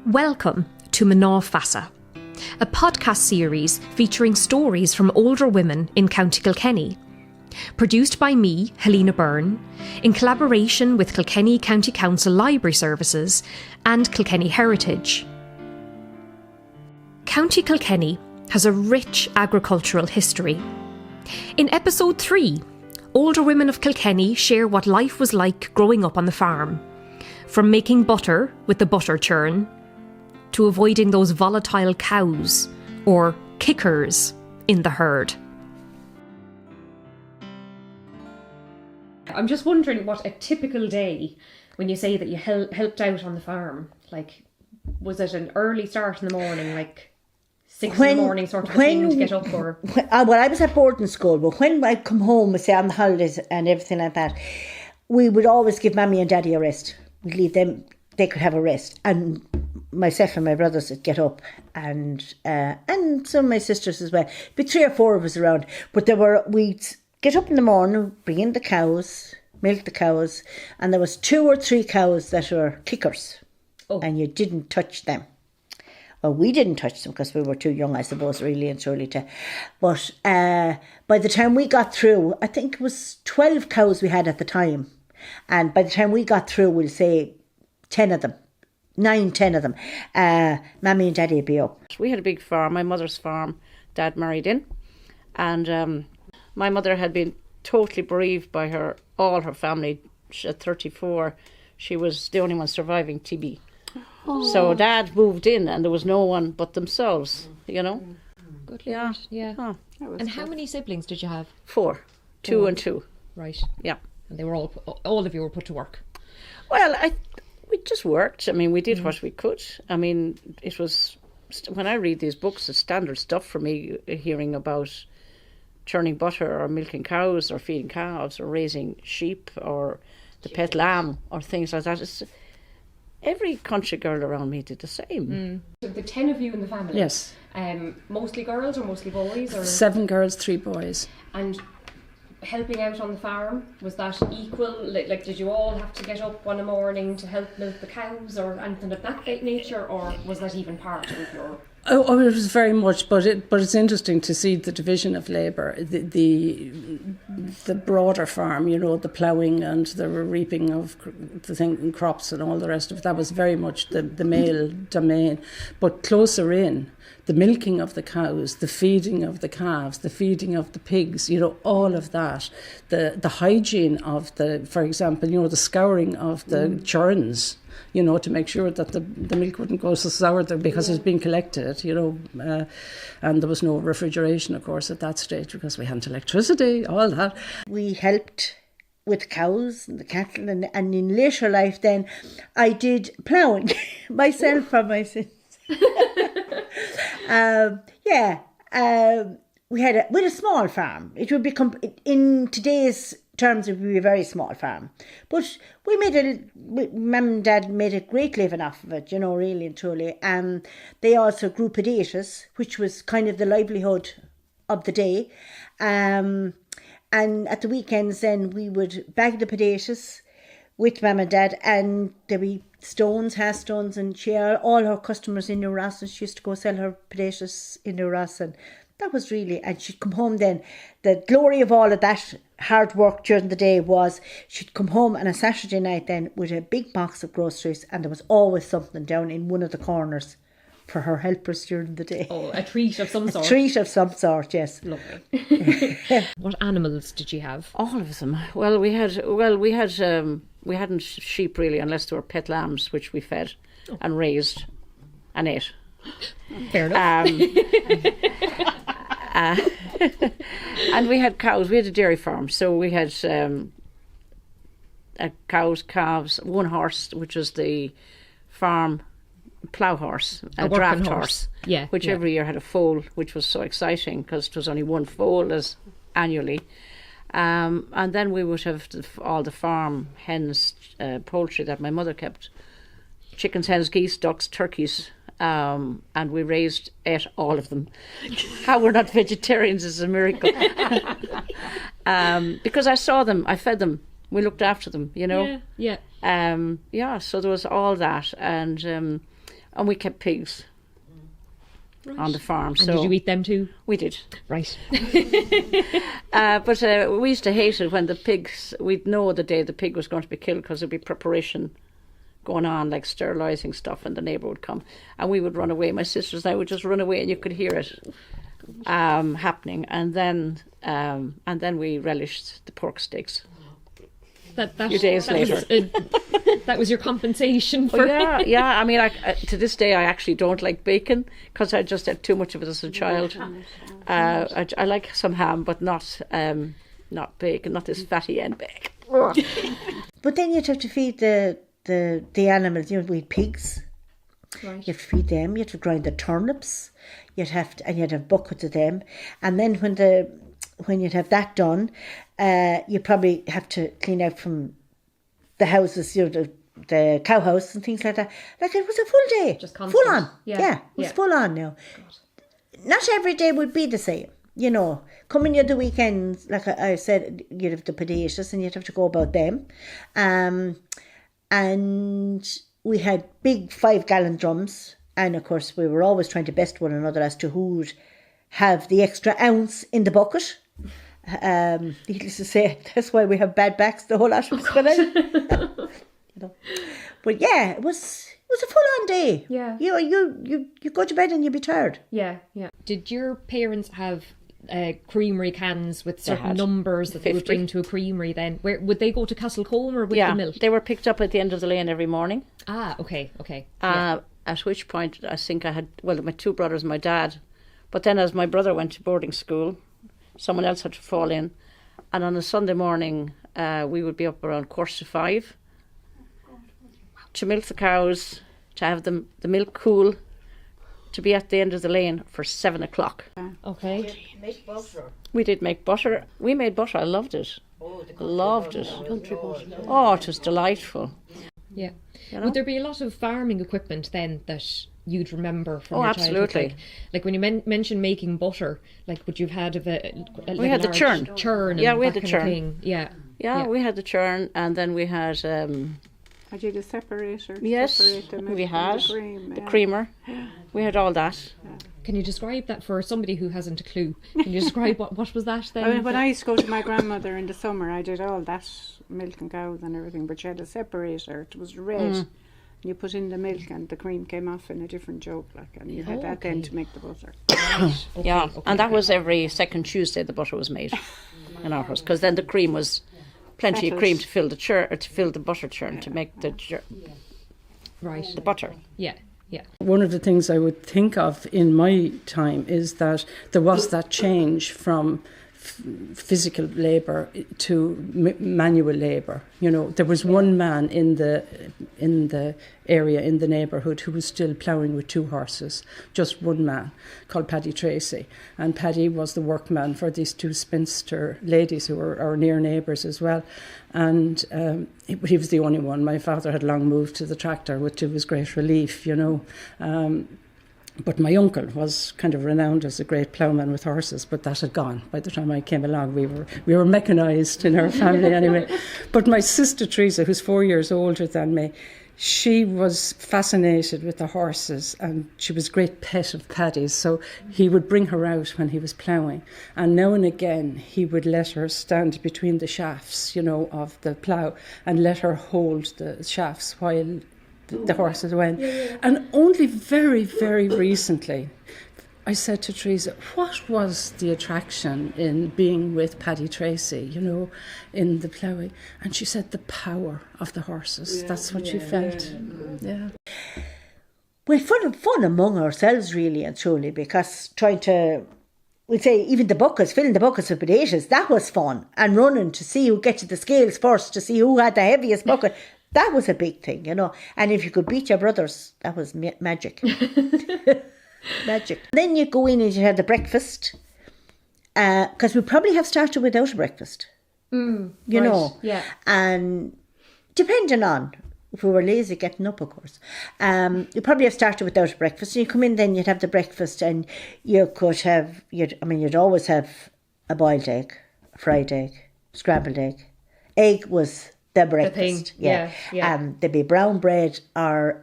Welcome to Mná Feasa, a podcast series featuring stories from older women in County Kilkenny. Produced by me, Helena Byrne, in collaboration with Kilkenny County Council Library Services and Kilkenny Heritage. County Kilkenny has a rich agricultural history. In episode 3, older women of Kilkenny share what life was like growing up on the farm, from making butter with the butter churn, to avoiding those volatile cows, or kickers, in the herd. I'm just wondering what a typical day, when you say that you helped out on the farm, like, was it an early start in the morning, like 6 in the morning sort of thing to get up, or? Well, I was at boarding school, but when I'd come home, say on the holidays and everything like that, we would always give Mammy and Daddy a rest. We'd leave them, they could have a rest, and myself and my brothers would get up, and some of my sisters as well. But 3 or 4 of us around. But we'd get up in the morning, bring in the cows, milk the cows, and there was 2 or 3 cows that were kickers, and you didn't touch them. Well, we didn't touch them because we were too young, I suppose, really and truly to. But by the time we got through, I think it was 12 cows we had at the time, and by the time we got through, we'll say 10 of them. 9, 10 of them. Mammy and Daddy would be up. We had a big farm, my mother's farm. Dad married in, and my mother had been totally bereaved by all her family. At 34, she was the only one surviving TB. Oh. So Dad moved in, and there was no one but themselves. You know. Good Lord. Yeah. Oh, and how many siblings did you have? 4, 2 and 2. Right. Yeah. And they were all of you were put to work. Well, we just worked. I mean, we did what we could. I mean, it was, when I read these books, it's standard stuff for me, hearing about churning butter or milking cows or feeding calves or raising sheep or the pet lamb or things like that. Every country girl around me did the same. So the 10 of you in the family? Yes. Mostly girls or mostly boys? Or? 7 girls, 3 boys. And helping out on the farm, was that equal? Like did you all have to get up one morning to help milk the cows or anything of that nature, or was that even part of your? Oh, it was very much, but it's interesting to see the division of labour, the broader farm, you know, the ploughing and the reaping of the crops and all the rest of it. That was very much the male domain, but closer in, the milking of the cows, the feeding of the calves, the feeding of the pigs, you know, all of that, the hygiene of for example, you know, the scouring of the churns, you know, to make sure that the milk wouldn't go so sour because it's being collected, you know, and there was no refrigeration, of course, at that stage because we hadn't electricity, all that. We helped with cows and the cattle, and in later life then I did ploughing myself for my sins. We had a small farm. It would become, in today's terms, it would be a very small farm. But Mum and Dad made a great living off of it, you know, really and truly. They also grew potatoes, which was kind of the livelihood of the day. And at the weekends then we would bag the potatoes with Mum and Dad, and there'd be stones, half stones, and all her customers in New Ross, and she used to go sell her potatoes in New Ross, and that was really, and she'd come home then. The glory of all of that hard work during the day was she'd come home on a Saturday night then with a big box of groceries, and there was always something down in one of the corners for her helpers during the day. Oh, a treat of some sort. A treat of some sort, yes. Lovely. What animals did you have? All of them. Well, we hadn't sheep really, unless they were pet lambs, which we fed and raised and ate. Fair enough. And we had cows. We had a dairy farm, so we had cows, calves, 1 horse, which was the farm plough horse, a draft horse, which every year had a foal, which was so exciting because it was only 1 foal annually. And then we would have all the farm hens, poultry that my mother kept, chickens, hens, geese, ducks, turkeys, and we ate all of them. How we're not vegetarians is a miracle. Because I saw them, I fed them, we looked after them, you know. Yeah. So there was all that, and And we kept pigs on the farm. And so did you eat them too? We did. Right. But we used to hate it when the pigs, we'd know the day the pig was going to be killed because there'd be preparation going on, like sterilising stuff, and the neighbour would come and we would run away. My sisters and I would just run away and you could hear it happening. And then we relished the pork steaks. A few days later. That was your compensation for it. Yeah. I mean, to this day, I actually don't like bacon because I just had too much of it as a child. I like some ham, but not bacon, not this fatty end bacon. But then you'd have to feed the animals. You know, we had pigs. Right. You have to feed them. You have to grind the turnips. You'd have buckets of them. And then when you'd have that done, you probably have to clean out from the houses, you know, the cow house and things like that. Like, it was a full day. Just constant. Full on. Yeah, it was full on now. God. Not every day would be the same, you know. Coming at the weekends, like I said, you'd have the potatoes and you'd have to go about them. And we had big 5-gallon drums. And, of course, we were always trying to best one another as to who'd have the extra ounce in the bucket. Needless to say, that's why we have bad backs the whole lot of us. You know. But yeah, it was a full-on day. Yeah. You go to bed and you'd be tired. Yeah. Did your parents have creamery cans with certain numbers that 50. They would bring to a creamery then? Where would they go to Castlecombe or with the milk? They were picked up at the end of the lane every morning. Okay. At which point I think I had, my 2 brothers and my dad. But then as my brother went to boarding school, someone else had to fall in. And on a Sunday morning, we would be up around 4:45 to milk the cows, to have the milk cool, to be at the end of the lane for 7 o'clock. Okay. Make butter. We did make butter. We made butter. I loved it. Loved it. Country butter. Oh, it was delightful. Yeah. You know? Would there be a lot of farming equipment then that you'd remember from your absolutely. childhood? Like when you mentioned making butter, like would you have had we had the churn. Yeah, we had the churn. Yeah, we had the churn, and then we had. I did a separator. Yes, we had the creamer. Yeah. We had all that. Yeah. Can you describe that for somebody who hasn't a clue? Can you describe what was that then? When I used to go to my grandmother in the summer, I did all that, milk and cows and everything, but she had a separator. It was red. You put in the milk and the cream came off in a different jug, and you had that then to make the butter. Right. And that was every second Tuesday the butter was made in our house, because then the cream was plenty of cream to fill the butter churn to make the butter. Yeah. One of the things I would think of in my time is that there was that change from physical labour to manual labour. You know, there was one man in the area, in the neighbourhood, who was still ploughing with 2 horses, just one man, called Paddy Tracy. And Paddy was the workman for these 2 spinster ladies who were our near neighbours as well. And he was the only one. My father had long moved to the tractor, which was great relief, you know. But my uncle was kind of renowned as a great ploughman with horses, but that had gone. By the time I came along, we were mechanised in our family anyway. But my sister Teresa, who's 4 years older than me, she was fascinated with the horses, and she was a great pet of Paddy's. So he would bring her out when he was ploughing, and now and again he would let her stand between the shafts, you know, of the plough, and let her hold the shafts while the horses went. And only very, very recently I said to Teresa, what was the attraction in being with Paddy Tracy, you know, in the ploughing? And she said the power of the horses. That's what she felt. Yeah. We're fun among ourselves, really and truly, because we'd say even filling the buckets of potatoes, that was fun. And running to see who get to the scales first, to see who had the heaviest bucket. That was a big thing, you know. And if you could beat your brothers, that was magic. Magic. Then you go in and you have the breakfast. Because we probably have started without a breakfast. You know. Yeah. And depending on, if we were lazy getting up, of course. You probably have started without a breakfast. And you come in, then you'd have the breakfast, and you could have, you'd always have a boiled egg, a fried egg, scrambled egg. Egg was the breakfast. The thing. Yeah. There'd be brown bread or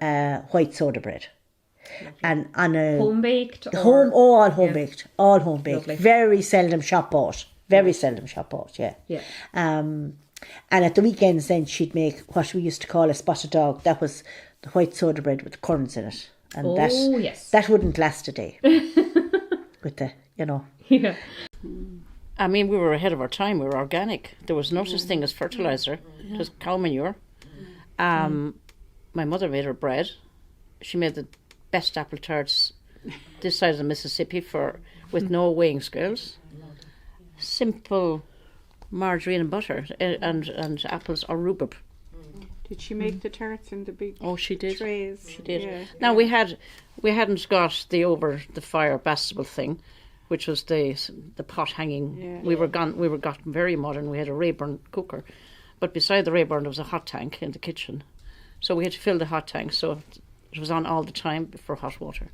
white soda bread. and on a home baked. All home baked. Lovely. Very seldom shop bought. Yeah. Yeah. And at the weekends, then she'd make what we used to call a spotted dog. That was the white soda bread with currants in it, and that wouldn't last a day. With the, Yeah. I mean, we were ahead of our time. We were organic. There was no such thing as fertilizer, just cow manure. My mother made her bread. She made the best apple tarts this side of the Mississippi with no weighing scales. Simple margarine and butter and apples or rhubarb. Did she make the tarts in the big she did. trays? She did. Yeah. Now we hadn't got the over the fire bastable thing, which was the pot hanging. Yeah. We were gotten very modern. We had a Rayburn cooker, but beside the Rayburn there was a hot tank in the kitchen, so we had to fill the hot tank. So it was on all the time for hot water.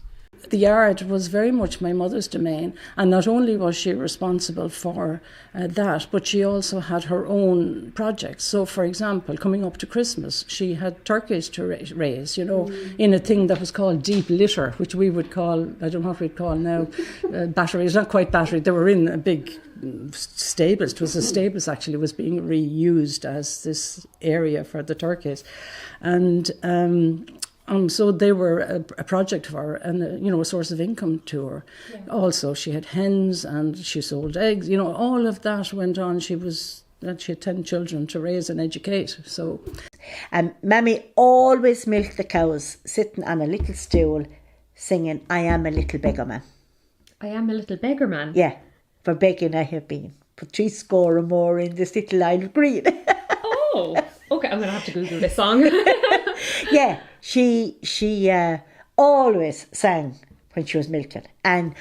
The yard was very much my mother's domain, and not only was she responsible for that, but she also had her own projects. So, for example, coming up to Christmas, she had turkeys to raise, in a thing that was called deep litter, which we would call, I don't know what we'd call now, batteries, not quite battery. They were in a big stables. It was a stables actually was being reused as this area for the turkeys, and so they were a project for her and, a source of income to her. Yeah. Also, she had hens and she sold eggs. All of that went on. She had 10 children to raise and educate. So, Mammy always milked the cows, sitting on a little stool, singing, "I am a little beggar man." I am a little beggar man. Yeah, for begging I have been. Put 3 score or more in this little Isle of Green. Oh, okay. I'm going to have to Google this song. Yeah, she always sang when she was milking, and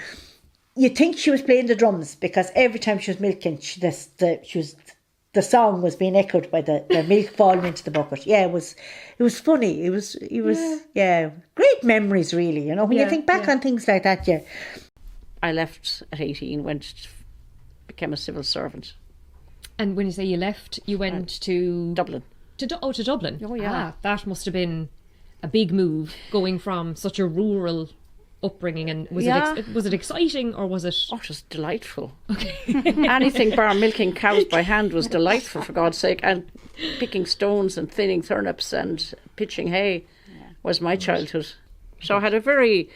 you'd think she was playing the drums because every time she was milking, the song was being echoed by the milk falling into the bucket. Yeah, it was funny. It was great memories really. When you think back on things like that, yeah. I left at 18, became a civil servant. And when you say you left, you went to Dublin. To Dublin. Oh yeah, that must have been a big move, going from such a rural upbringing. And was it exciting or was it? Oh, it was delightful. Okay. Anything bar milking cows by hand was delightful, for God's sake. And picking stones and thinning turnips and pitching hay was my childhood. So I had a very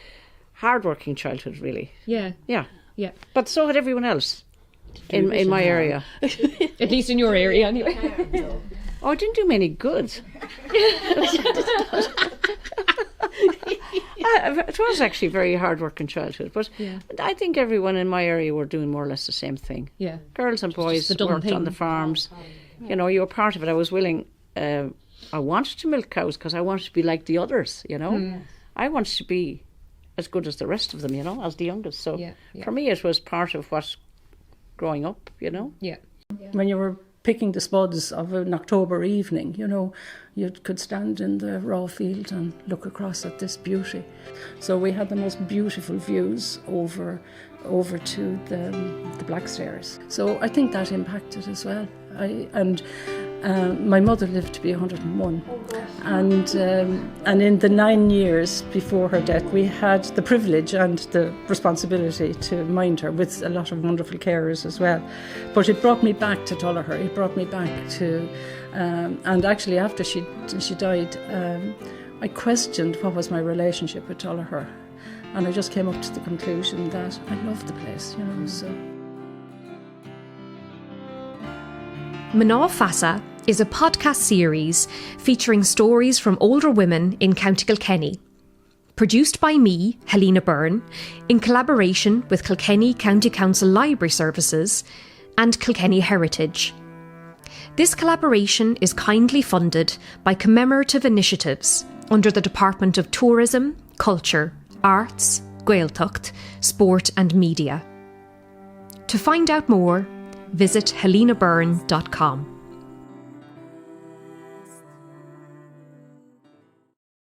hard-working childhood, really. Yeah. Yeah. Yeah. But so had everyone else in my area. At least in your area, anyway. Oh, I didn't do me any good. It was actually a very hard-working childhood, but I think everyone in my area were doing more or less the same thing. Yeah, girls and boys worked on the farms. You were part of it. I was willing. I wanted to milk cows because I wanted to be like the others. I wanted to be as good as the rest of them. As the youngest. So for me, it was part of what growing up. Yeah. When you were picking the spuds of an October evening, you could stand in the raw field and look across at this beauty. So we had the most beautiful views over to the Blackstairs. So I think that impacted as well. My mother lived to be 101, and in the 9 years before her death, we had the privilege and the responsibility to mind her with a lot of wonderful carers as well. But it brought me back to Tullaher. It brought me back to, and actually after she died, I questioned what was my relationship with Tullaher, and I just came up to the conclusion that I love the place, So. Mná Feasa is a podcast series featuring stories from older women in County Kilkenny. Produced by me, Helena Byrne, in collaboration with Kilkenny County Council Library Services and Kilkenny Heritage. This collaboration is kindly funded by commemorative initiatives under the Department of Tourism, Culture, Arts, Gaeltacht, Sport and Media. To find out more, visit helenabyrne.com.